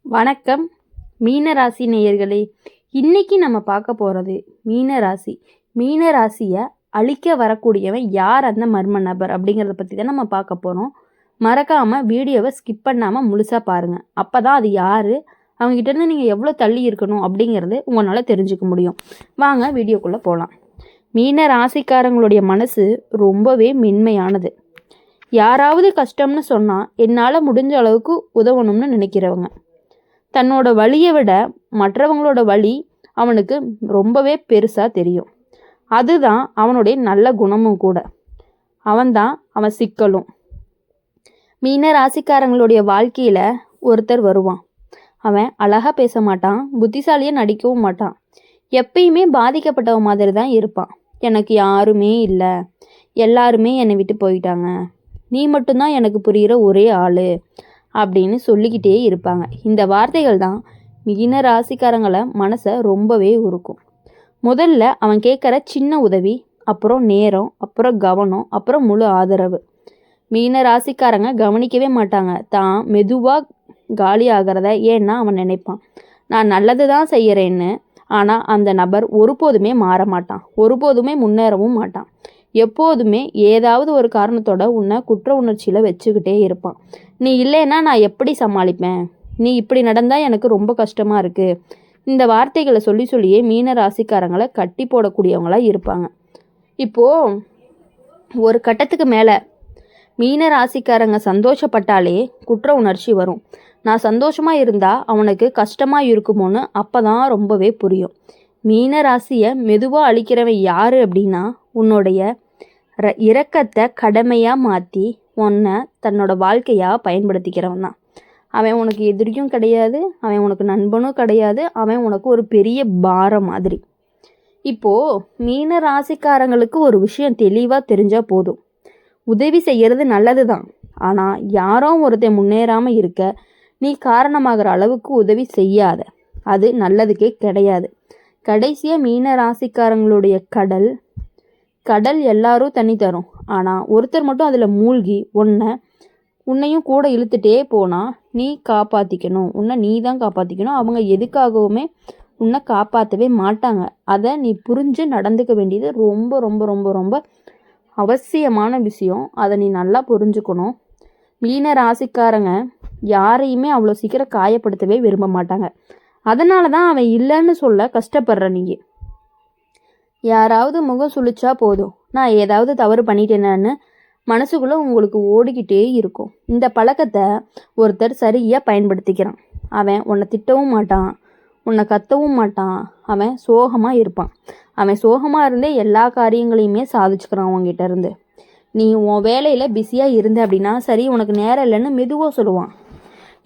வணக்கம் மீனராசி நேயர்களே. இன்னைக்கு நம்ம பார்க்க போகிறது மீனராசி. மீனராசியை அழிக்க வரக்கூடியவன் யார், அந்த மர்ம நபர் அப்படிங்கிறத பற்றி தான் நம்ம பார்க்க போகிறோம். மறக்காமல் வீடியோவை ஸ்கிப் பண்ணாமல் முழுசாக பாருங்கள். அப்போ தான் அது யார், அவங்ககிட்டேருந்து நீங்கள் எவ்வளோ தள்ளி இருக்கணும் அப்படிங்கிறது உங்களால் தெரிஞ்சுக்க முடியும். வாங்க வீடியோக்குள்ளே போகலாம். மீன ராசிக்காரங்களுடைய மனசு ரொம்பவே மென்மையானது. யாராவது கஷ்டம்னு சொன்னால் என்னால் முடிஞ்ச அளவுக்கு உதவணும்னு நினைக்கிறவங்க. தன்னோட வழியை விட மற்றவங்களோட வழி அவனுக்கு ரொம்பவே பெருசாக தெரியும். அதுதான் அவனுடைய நல்ல குணமும் கூட. அவன் சிக்கலும். மீன ராசிக்காரங்களுடைய வாழ்க்கையில் ஒருத்தர் வருவான். அவன் அழகாக பேச மாட்டான், புத்திசாலியாக நடிக்கவும் மாட்டான். எப்பயுமே பாதிக்கப்பட்டவ மாதிரி தான் இருப்பான். எனக்கு யாருமே இல்லை, எல்லாருமே என்னை விட்டு போயிட்டாங்க, நீ மட்டும்தான் எனக்கு புரிகிற ஒரே ஆள் அப்படின்னு சொல்லிக்கிட்டே இருப்பாங்க. இந்த வார்த்தைகள் தான் மீன ராசிக்காரங்களை மனசை ரொம்பவே உருக்கும். முதல்ல அவன் கேட்குற சின்ன உதவி, அப்புறம் நேரம், அப்புறம் கவனம், அப்புறம் முழு ஆதரவு. மீன ராசிக்காரங்க கவனிக்கவே மாட்டாங்க தான் மெதுவாக காலி ஆகிறத. ஏன்னா அவன் நினைப்பான், நான் நல்லது தான் செய்கிறேன்னு. ஆனால் அந்த நபர் ஒருபோதுமே மாற மாட்டான், ஒருபோதுமே முன்னேறவும் மாட்டான். எப்போதுமே ஏதாவது ஒரு காரணத்தோட உன்னை குற்ற உணர்ச்சியில் வச்சுக்கிட்டே இருப்பான். நீ இல்லைன்னா நான் எப்படி சமாளிப்பேன், நீ இப்படி நடந்தால் எனக்கு ரொம்ப கஷ்டமாக இருக்குது. இந்த வார்த்தைகளை சொல்லி சொல்லியே மீன ராசிக்காரங்களை கட்டி போடக்கூடியவங்களாக இருப்பாங்க. இப்போது ஒரு கட்டத்துக்கு மேலே மீன ராசிக்காரங்க சந்தோஷப்பட்டாலே குற்ற உணர்ச்சி வரும். நான் சந்தோஷமாக இருந்தால் அவனுக்கு கஷ்டமாக இருக்குமோன்னு அப்போ தான் ரொம்பவே புரியும். மீன ராசியை மெதுவாக அழிக்கிறவன் யார் அப்படின்னா, உன்னுடைய இரக்கத்தை கடமையாக மாற்றி உன்னை தன்னோட வாழ்க்கையாக பயன்படுத்திக்கிறவன் தான். அவன் உனக்கு எதிரியும் கிடையாது, அவன் உனக்கு நண்பனும் கிடையாது, அவன் உனக்கு ஒரு பெரிய பாரம் மாதிரி. இப்போது மீன ராசிக்காரங்களுக்கு ஒரு விஷயம் தெளிவாக தெரிஞ்சால் போதும். உதவி செய்கிறது நல்லது தான், ஆனால் யாரோ ஒருத்தன் முன்னேறாமல் இருக்க நீ காரணமாகிற அளவுக்கு உதவி செய்யாத. அது நல்லதுக்கே கிடையாது. கடைசியாக மீன ராசிக்காரங்களுடைய கடல் எல்லாரும் தண்ணி தரும். ஆனால் ஒருத்தர் மட்டும் அதில் மூழ்கி உன்னையும் கூட இழுத்துட்டே போனால் நீ காப்பாற்றிக்கணும், உன்னை நீ தான் காப்பாற்றிக்கணும். அவங்க எதுக்காகவுமே உன்னை காப்பாற்றவே மாட்டாங்க. அதை நீ புரிஞ்சு நடந்துக்க வேண்டியது ரொம்ப ரொம்ப ரொம்ப ரொம்ப அவசியமான விஷயம். அதை நீ நல்லா புரிஞ்சுக்கணும். மீன ராசிக்காரங்க யாரையுமே அவ்வளோ சீக்கிரம் காயப்படுத்தவே விரும்ப மாட்டாங்க. அதனால தான் அவன் இல்லைன்னு சொல்ல கஷ்டப்படுற நீ. யாராவது முகம் சுழிச்சா போதும், நான் ஏதாவது தவறு பண்ணிட்டேனான்னு மனசுக்குள்ளே உங்களுக்கு ஓடிக்கிட்டே இருக்கும். இந்த பழக்கத்தை ஒருத்தர் சரியாக பயன்படுத்திக்கிறான். அவன் உன்னை திட்டவும் மாட்டான், உன்னை கத்தவும் மாட்டான். அவன் சோகமாக இருப்பான். அவன் சோகமாக இருந்தே எல்லா காரியங்களையுமே சாதிச்சுக்கிறான் உங்ககிட்ட இருந்து. நீ உன் வேலையில் பிஸியாக இருந்த அப்படின்னா சரி, உனக்கு நேரம் இல்லைன்னு மெதுவாக சொல்லுவான்.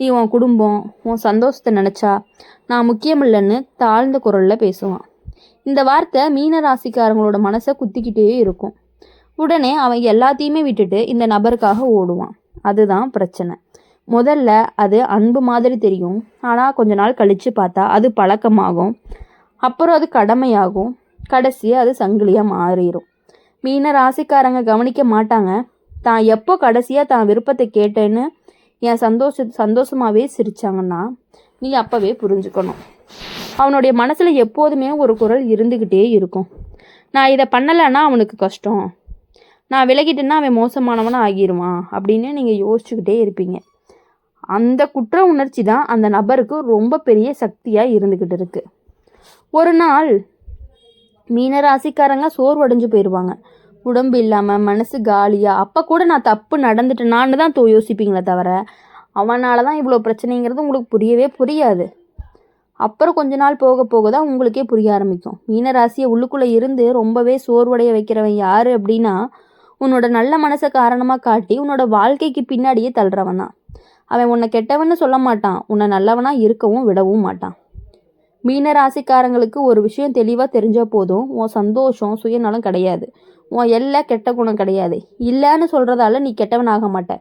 நீ உன் குடும்பம், உன் சந்தோஷத்தை நினச்சா நான் முக்கியம் இல்லைன்னு தாழ்ந்த குரலில் பேசுவான். இந்த வார்த்தை மீன ராசிக்காரங்களோட மனசை குத்திக்கிட்டே இருக்கும். உடனே அவன் எல்லாத்தையுமே விட்டுட்டு இந்த நபருக்காக ஓடுவான். அதுதான் பிரச்சனை. முதல்ல அது அன்பு மாதிரி தெரியும், ஆனால் கொஞ்ச நாள் கழித்து பார்த்தா அது பழக்கமாகும், அப்புறம் அது கடமையாகும், கடைசியாக அது சங்கிலியாக மாறிடும். மீன ராசிக்காரங்க கவனிக்க மாட்டாங்க. தான் எப்போ கடைசியாக தான் விருப்பத்தை கேட்டேன்னு என் சந்தோஷமாகவே சிரித்தாங்கன்னா நீ அப்போவே புரிஞ்சுக்கணும். அவனுடைய மனசில் எப்போதுமே ஒரு குரல் இருந்துக்கிட்டே இருக்கும், நான் இதை பண்ணலைன்னா அவனுக்கு கஷ்டம், நான் விலகிட்டேன்னா அவன் மோசமானவனாக ஆகிடுவான் அப்படின்னு நீங்கள் யோசிச்சுக்கிட்டே இருப்பீங்க. அந்த குற்ற உணர்ச்சி தான் அந்த நபருக்கு ரொம்ப பெரிய சக்தியாக இருந்துக்கிட்டு இருக்குது. ஒரு நாள் மீனராசிக்காரங்க சோர்வடைஞ்சு போயிடுவாங்க, உடம்பு இல்லாமல் மனசு காலியாக. அப்போ கூட நான் தப்பு நடந்துட்டேனான்னு தான் யோசிப்பீங்களே தவிர அவனால தான் இவ்வளோ பிரச்சனைங்கிறது உங்களுக்கு புரியவே புரியாது. அப்புறம் கொஞ்ச நாள் போக போக தான் உங்களுக்கே புரிய ஆரம்பிக்கும். மீனராசியை உள்ளுக்குள்ளே இருந்து ரொம்பவே சோர்வடைய வைக்கிறவன் யார் அப்படின்னா, உன்னோட நல்ல மனசை காரணமாக காட்டி உன்னோட வாழ்க்கைக்கு பின்னாடியே தள்ளுறவன் தான். அவன் உன்னை கெட்டவன்னு சொல்ல மாட்டான், உன்னை நல்லவனாக இருக்கவும் விடவும் மாட்டான். மீனராசிக்காரங்களுக்கு ஒரு விஷயம் தெளிவாக தெரிஞ்சால் போதும், உன் சந்தோஷம் சுயநலம் கிடையாது, உன் எல்லா கெட்ட குணம் கிடையாது. இல்லைன்னு சொல்கிறதால நீ கெட்டவனாக மாட்ட.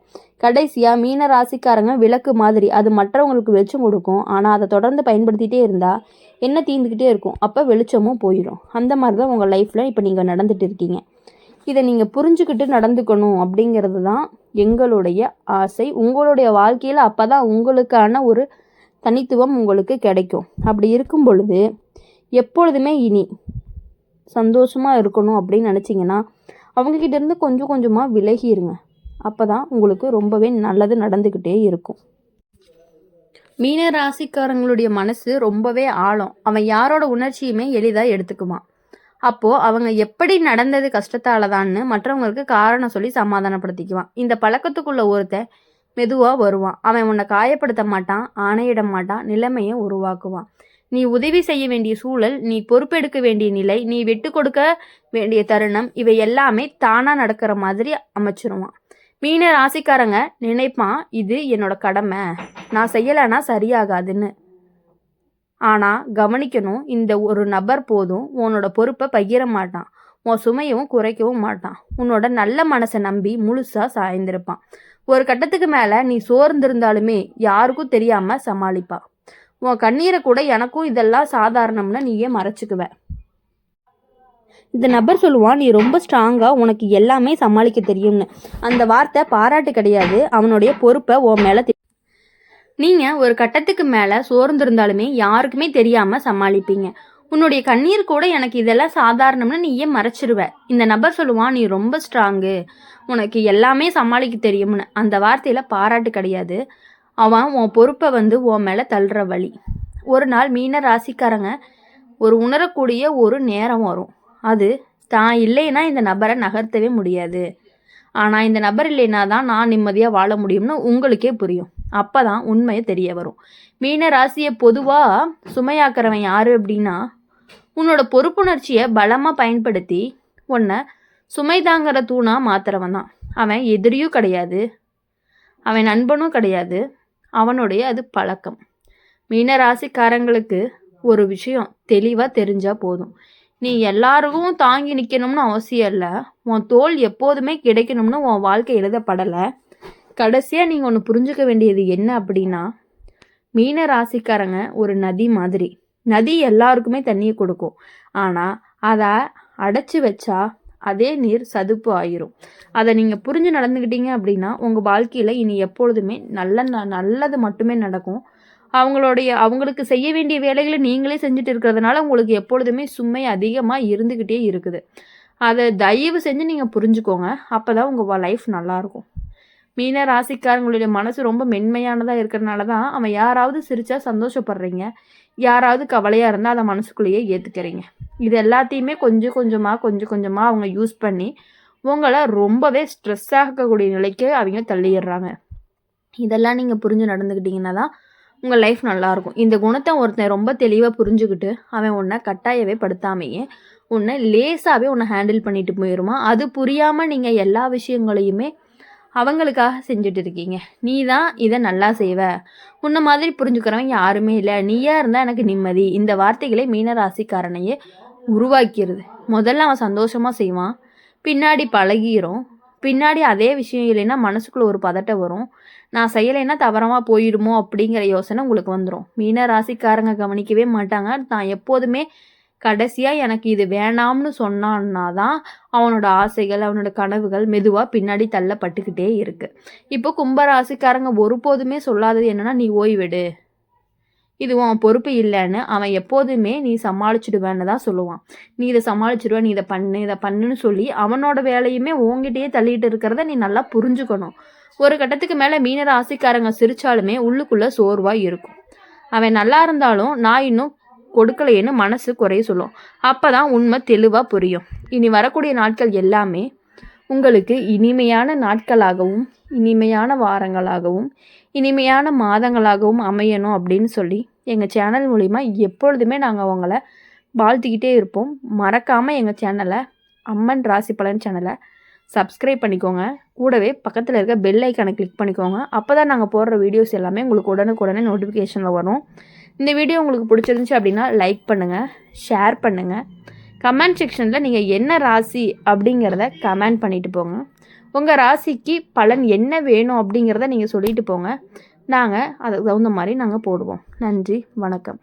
கடைசியாக மீன ராசிக்காரங்க விளக்கு மாதிரி, அது மற்றவங்களுக்கு வெளிச்சம் கொடுக்கும். ஆனால் அதை தொடர்ந்து பயன்படுத்திகிட்டே இருந்தால் என்ன தீர்ந்துக்கிட்டே இருக்கும், அப்போ வெளிச்சமும் போயிடும். அந்த மாதிரி தான் உங்கள் லைஃப்பில் இப்போ நீங்கள் நடந்துட்டு இருக்கீங்க. இதை நீங்கள் புரிஞ்சுக்கிட்டு நடந்துக்கணும் அப்படிங்கிறது தான் எங்களுடைய ஆசை. உங்களுடைய வாழ்க்கையில் அப்போ தான் உங்களுக்கான ஒரு தனித்துவம் உங்களுக்கு கிடைக்கும். அப்படி இருக்கும் பொழுது எப்பொழுதுமே இனி சந்தோஷமாக இருக்கணும் அப்படின்னு நினச்சிங்கன்னா அவங்கக்கிட்ட இருந்து கொஞ்சம் கொஞ்சமாக விலகிருங்க. அப்போ தான் உங்களுக்கு ரொம்பவே நல்லது நடந்துக்கிட்டே இருக்கும். மீன ராசிக்காரங்களுடைய மனசு ரொம்பவே ஆழம். அவன் யாரோட உணர்ச்சியுமே எளிதாக எடுத்துக்குவான். அப்போது அவங்க எப்படி நடந்தது கஷ்டத்தால தான்னு மற்றவங்களுக்கு காரணம் சொல்லி சமாதானப்படுத்திக்குவான். இந்த பழக்கத்துக்குள்ள ஒருத்தன் மெதுவாக வருவான். அவன் உன்னை காயப்படுத்த மாட்டான், ஆணையிட மாட்டான், நிலைமையை உருவாக்குவான். நீ உதவி செய்ய வேண்டிய சூழல், நீ பொறுப்பெடுக்க வேண்டிய நிலை, நீ விட்டு கொடுக்க வேண்டிய தருணம், இவை எல்லாமே தானாக நடக்கிற மாதிரி அமைச்சிருவான். மீன ராசிக்காரங்க நினைப்பான், இது என்னோட கடமை, நான் செய்யலைன்னா சரியாகாதுன்னு. ஆனால் கவனிக்கணும், இந்த ஒரு நபர் போதும் உன்னோட பொறுப்பை பகிர மாட்டான், உன் சுமையவும் குறைக்கவும் மாட்டான். உன்னோட நல்ல மனசை நம்பி முழுசாக சாய்ந்திருப்பான். ஒரு கட்டத்துக்கு மேலே நீ சோர்ந்திருந்தாலுமே யாருக்கும் தெரியாமல் சமாளிப்பான். உன் கண்ணீரை கூட எனக்கும் இதெல்லாம் சாதாரணம்னு நீயே மறைச்சிக்குவ. இந்த நபர் சொல்லுவான், நீ ரொம்ப ஸ்ட்ராங்காக உனக்கு எல்லாமே சமாளிக்க தெரியும்னு. அந்த வார்த்தை பாராட்டு கிடையாது, அவனுடைய பொறுப்பை உன் மேலே நீங்கள் ஒரு கட்டத்துக்கு மேலே சோர்ந்திருந்தாலுமே யாருக்குமே தெரியாமல் சமாளிப்பீங்க. உன்னுடைய கண்ணீர் கூட எனக்கு இதெல்லாம் சாதாரணம்னு நீயே மறைச்சிருவ. இந்த நபர் சொல்லுவான், நீ ரொம்ப ஸ்ட்ராங்கு, உனக்கு எல்லாமே சமாளிக்க தெரியும்னு. அந்த வார்த்தையில் பாராட்டு கிடையாது, அவன் உன் பொறுப்பை உன் மேலே தள்ளுற வழி. ஒரு நாள் மீன ராசிக்காரங்க ஒரு உணரக்கூடிய ஒரு நேரம் வரும். அது தான் இல்லைன்னா இந்த நபரை நகர்த்தவே முடியாது, ஆனால் இந்த நபர் இல்லைன்னா தான் நான் நிம்மதியாக வாழ முடியும்னு உங்களுக்கே புரியும். அப்போ தான் உண்மையை தெரிய வரும். மீன ராசியை பொதுவாக சுமையாக்குறவன் யார் அப்படின்னா, உன்னோட பொறுப்புணர்ச்சியை பலமாக பயன்படுத்தி உன்னை சுமை தாங்கிற தூணாக மாத்துறவன் தான். அவன் எதிரியும் கிடையாது, அவன் நண்பனும் கிடையாது, அவனுடைய அது பழக்கம். மீனராசிக்காரங்களுக்கு ஒரு விஷயம் தெளிவாக தெரிஞ்சால் போதும், நீ எல்லாருக்கும் தாங்கி நிற்கணும்னு அவசியம் இல்லை, உன் தோல் எப்போதுமே கிடைக்கணும்னு உன் வாழ்க்கை எழுதப்படலை. கடைசியாக நீங்கள் ஒன்று புரிஞ்சுக்க வேண்டியது என்ன அப்படின்னா, மீன ராசிக்காரங்க ஒரு நதி மாதிரி. நதி எல்லாருக்குமே தண்ணியை கொடுக்கும், ஆனால் அதை அடைச்சி வச்சா அதே நீர் சதுப்பு ஆயிரும். அதை நீங்கள் புரிஞ்சு நடந்துக்கிட்டீங்க அப்படின்னா உங்கள் வாழ்க்கையில் இனி எப்பொழுதுமே நல்லது மட்டுமே நடக்கும். அவங்களுக்கு செய்ய வேண்டிய வேலைகளை நீங்களே செஞ்சுட்டு இருக்கிறதுனால உங்களுக்கு எப்பொழுதுமே சுமை அதிகமாக இருந்துக்கிட்டே இருக்குது. அதை தயவு செஞ்சு நீங்கள் புரிஞ்சுக்கோங்க. அப்போ தான் உங்கள் லைஃப் நல்லாயிருக்கும். மீன ராசிக்காரங்களுடைய மனசு ரொம்ப மென்மையானதாக இருக்கிறதுனால தான் அவன் யாராவது சிரித்தா சந்தோஷப்படுறீங்க, யாராவது கவலையாக இருந்தால் அதை மனசுக்குள்ளேயே ஏற்றுக்கிறீங்க. இது எல்லாத்தையுமே கொஞ்சம் கொஞ்சமாக அவங்க யூஸ் பண்ணி உங்களை ரொம்பவே ஸ்ட்ரெஸ் ஆகக்கூடிய நிலைக்கு அவங்க தள்ளிடுறாங்க. இதெல்லாம் நீங்கள் புரிஞ்சு நடந்துக்கிட்டிங்கன்னா தான் உங்கள் லைஃப் நல்லாயிருக்கும். இந்த குணத்தை ஒருத்தன் ரொம்ப தெளிவாக புரிஞ்சுக்கிட்டு அவன் உன்னை கட்டாயவே படுத்தாமையே உன்னை லேசாகவே உன்னை ஹேண்டில் பண்ணிட்டு போயிடுமா. அது புரியாமல் நீங்கள் எல்லா விஷயங்களையுமே அவங்களுக்காக செஞ்சுட்டு இருக்கீங்க. நீ தான் இதை நல்லா செய்வ, உன்னை மாதிரி புரிஞ்சுக்கிறவன் யாருமே இல்லை, நீயா இருந்தால் எனக்கு நிம்மதி. இந்த வார்த்தைகளை மீனராசிக்காரனையே உருவாக்கிறது. முதல்ல அவன் சந்தோஷமாக செய்வான், பின்னாடி பழகிரும், பின்னாடி அதே விஷயம் இல்லைன்னா மனசுக்குள்ளே ஒரு பதட்டம் வரும், நான் செய்யலைன்னா தவறமாக போயிடுமோ அப்படிங்கிற யோசனை உங்களுக்கு வந்துடும். மீன ராசிக்காரங்க கவனிக்கவே மாட்டாங்க. தான் எப்போதுமே கடைசியாக எனக்கு இது வேணாம்னு சொன்னான்னா தான் அவனோட ஆசைகள் அவனோட கனவுகள் மெதுவாக பின்னாடி தள்ளப்பட்டுக்கிட்டே இருக்குது. இப்போ கும்பராசிக்காரங்க ஒருபோதுமே சொல்லாதது என்னென்னா, நீ ஓய்வெடு, இது உன் பொறுப்பு இல்லைன்னு. அவன் எப்போதுமே நீ சமாளிச்சுடுவேன்னு தான் சொல்லுவான். நீ இதை சமாளிச்சுடுவேன், நீ இதை பண்ணுன்னு சொல்லி அவனோட வேலையுமே உங்ககிட்டயே தள்ளிட்டு இருக்கிறத நீ நல்லா புரிஞ்சுக்கணும். ஒரு கட்டத்துக்கு மேலே மீன ராசிக்காரங்க சிரித்தாலுமே உள்ளுக்குள்ளே சோர்வாக இருக்கும். அவன் நல்லா இருந்தாலும் நான் இன்னும் கொடுக்கலையேன்னு மனசு குறைய சொல்லும். அப்போ தான் உண்மை தெளிவாக புரியும். இனி வரக்கூடிய நாட்கள் எல்லாமே உங்களுக்கு இனிமையான நாட்களாகவும் இனிமையான வாரங்களாகவும் இனிமையான மாதங்களாகவும் அமையணும் அப்படின்னு சொல்லி எங்கள் சேனல் மூலிமா எப்பொழுதுமே நாங்கள் அவங்கள வாழ்த்திக்கிட்டே இருப்போம். மறக்காமல் எங்கள் சேனலை அம்மன் ராசி பலன் சேனலை சப்ஸ்கிரைப் பண்ணிக்கோங்க. கூடவே பக்கத்தில் இருக்க பெல் ஐக்கானை கிளிக் பண்ணிக்கோங்க. அப்போ தான் நாங்கள் போடுற வீடியோஸ் எல்லாமே உங்களுக்கு உடனுக்குடனே நோட்டிஃபிகேஷனில் வரும். இந்த வீடியோ உங்களுக்கு பிடிச்சிருந்துச்சு அப்படின்னா லைக் பண்ணுங்கள், ஷேர் பண்ணுங்கள். கமெண்ட் செக்ஷனில் நீங்கள் என்ன ராசி அப்படிங்கிறத கமெண்ட் பண்ணிவிட்டு போங்க. உங்கள் ராசிக்கு பலன் என்ன வேணும் அப்படிங்கிறத நீங்கள் சொல்லிட்டு போங்க. நாங்கள் அதுக்கு தகுந்த மாதிரி நாங்கள் போடுவோம். நன்றி, வணக்கம்.